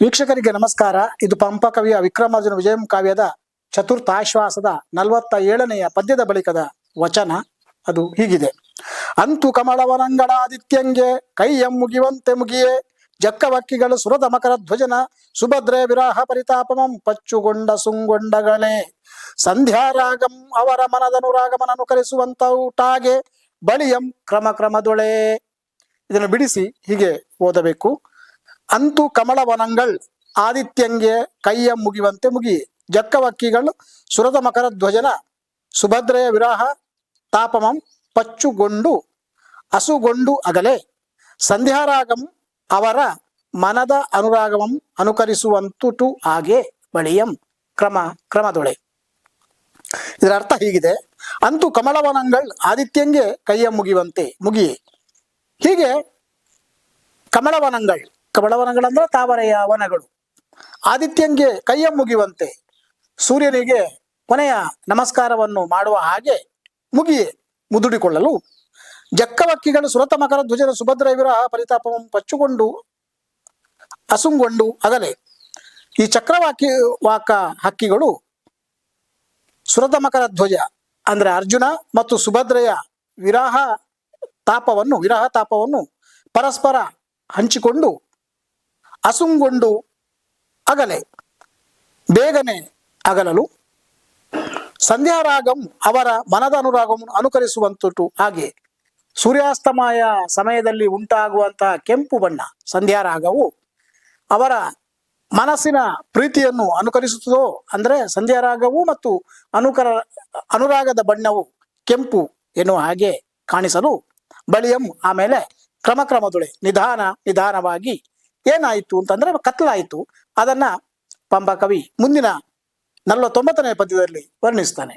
ವೀಕ್ಷಕರಿಗೆ ನಮಸ್ಕಾರ. ಇದು ಪಂಪ ಕವಿಯ ವಿಕ್ರಮಾರ್ಜುನ ವಿಜಯಂ ಕಾವ್ಯದ ಚತುರ್ಥಾಶ್ವಾಸದ 47ನೆಯ ಪದ್ಯದ ಬಳಿಕದ ವಚನ. ಅದು ಹೀಗಿದೆ: ಅಂತು ಕಮಲವನಂಗಳಾದಿತ್ಯಂಗೆ ಕೈಯಂ ಮುಗಿವಂತೆ ಮುಗಿಯೇ, ಜಕ್ಕವಕ್ಕಿಗಳು ಸುರದ ಮಕರ ಧ್ವಜನ ಸುಭದ್ರೆ ವಿರಾಹ ಪರಿತಾಪಮಂ ಪಚ್ಚುಗೊಂಡ ಸುಂಗೊಂಡಗಳೇ, ಸಂಧ್ಯಾರಾಗಂ ಅವರ ಮನದನುರಾಗಮನನು ಕರೆಸುವಂತೌಟಾಗೆ ಬಳಿಯಂ ಕ್ರಮ ಕ್ರಮದೊಳೆ. ಇದನ್ನು ಬಿಡಿಸಿ ಹೀಗೆ ಓದಬೇಕು: ಅಂತು ಕಮಲವನಂಗಳ್ ಆದಿತ್ಯಂಗೆ ಕೈಯ ಮುಗಿವಂತೆ ಮುಗಿಯೇ, ಜಕ್ಕವಕ್ಕಿಗಳು ಸುರದ ಮಕರ ಧ್ವಜನ ಸುಭದ್ರೆಯ ವಿರಾಹ ತಾಪಮಂ ಪಚ್ಚುಗೊಂಡು ಅಸುಗೊಂಡು ಅಗಲೆ, ಸಂಧ್ಯಾರಾಗಂ ಅವರ ಮನದ ಅನುರಾಗಮಂ ಅನುಕರಿಸುವಂತುಟು ಹಾಗೆ ಬಳಿಯಂ ಕ್ರಮ ಕ್ರಮದೊಳೆ. ಇದರ ಅರ್ಥ ಹೀಗಿದೆ: ಅಂತು ಕಮಲವನಂಗಳ್ ಆದಿತ್ಯಂಗೆ ಕೈಯ ಮುಗಿವಂತೆ ಮುಗಿಯೇ. ಹೀಗೆ ಕಮಲವನಗಳಂದ್ರೆ ತಾವರೆಯ ವನಗಳು, ಆದಿತ್ಯಂಗೆ ಕೈಯ ಮುಗಿಯುವಂತೆ ಸೂರ್ಯನಿಗೆ ಕೊನೆಯ ನಮಸ್ಕಾರವನ್ನು ಮಾಡುವ ಹಾಗೆ ಮುಗಿಯೇ ಮುದುಡಿಕೊಳ್ಳಲು, ಜಕ್ಕವಕ್ಕಿಗಳು ಸುರತ ಮಕರ ಧ್ವಜದ ಸುಭದ್ರ ವಿರಹ ಪರಿತಾಪವನ್ನು ಪಚ್ಚುಗೊಂಡು ಅಸುಂಗೊಂಡು ಅಗಲೆ. ಈ ವಾಕ ಹಕ್ಕಿಗಳು ಸುರತ ಮಕರ ಧ್ವಜ ಅಂದ್ರೆ ಅರ್ಜುನ ಮತ್ತು ಸುಭದ್ರೆಯ ವಿರಹ ತಾಪವನ್ನು ಪರಸ್ಪರ ಹಂಚಿಕೊಂಡು ಅಸುಂಗೊಂಡು ಅಗಲೆ, ಬೇಗನೆ ಅಗಲಲು, ಸಂಧ್ಯಾರಾಗಂ ಅವರ ಮನದ ಅನುರಾಗವನ್ನು ಅನುಕರಿಸುವಂತುಟು ಹಾಗೆ. ಸೂರ್ಯಾಸ್ತಮಯ ಸಮಯದಲ್ಲಿ ಉಂಟಾಗುವಂತಹ ಕೆಂಪು ಬಣ್ಣ ಸಂಧ್ಯಾರಾಗವು ಅವರ ಮನಸ್ಸಿನ ಪ್ರೀತಿಯನ್ನು ಅನುಕರಿಸುತ್ತದೋ, ಅಂದರೆ ಸಂಧ್ಯಾರಾಗವು ಮತ್ತು ಅನುರಾಗದ ಬಣ್ಣವು ಕೆಂಪು ಎನ್ನುವ ಹಾಗೆ ಕಾಣಿಸಲು, ಬಳಿಯಂ ಆಮೇಲೆ ಕ್ರಮದೊಳೆ ನಿಧಾನವಾಗಿ ಏನಾಯಿತು ಅಂತಂದ್ರೆ ಕತ್ತಲಾಯಿತು. ಅದನ್ನ ಪಂಪ ಕವಿ ಮುಂದಿನ 49ನೇ ಪದ್ಯದಲ್ಲಿ ವರ್ಣಿಸ್ತಾನೆ.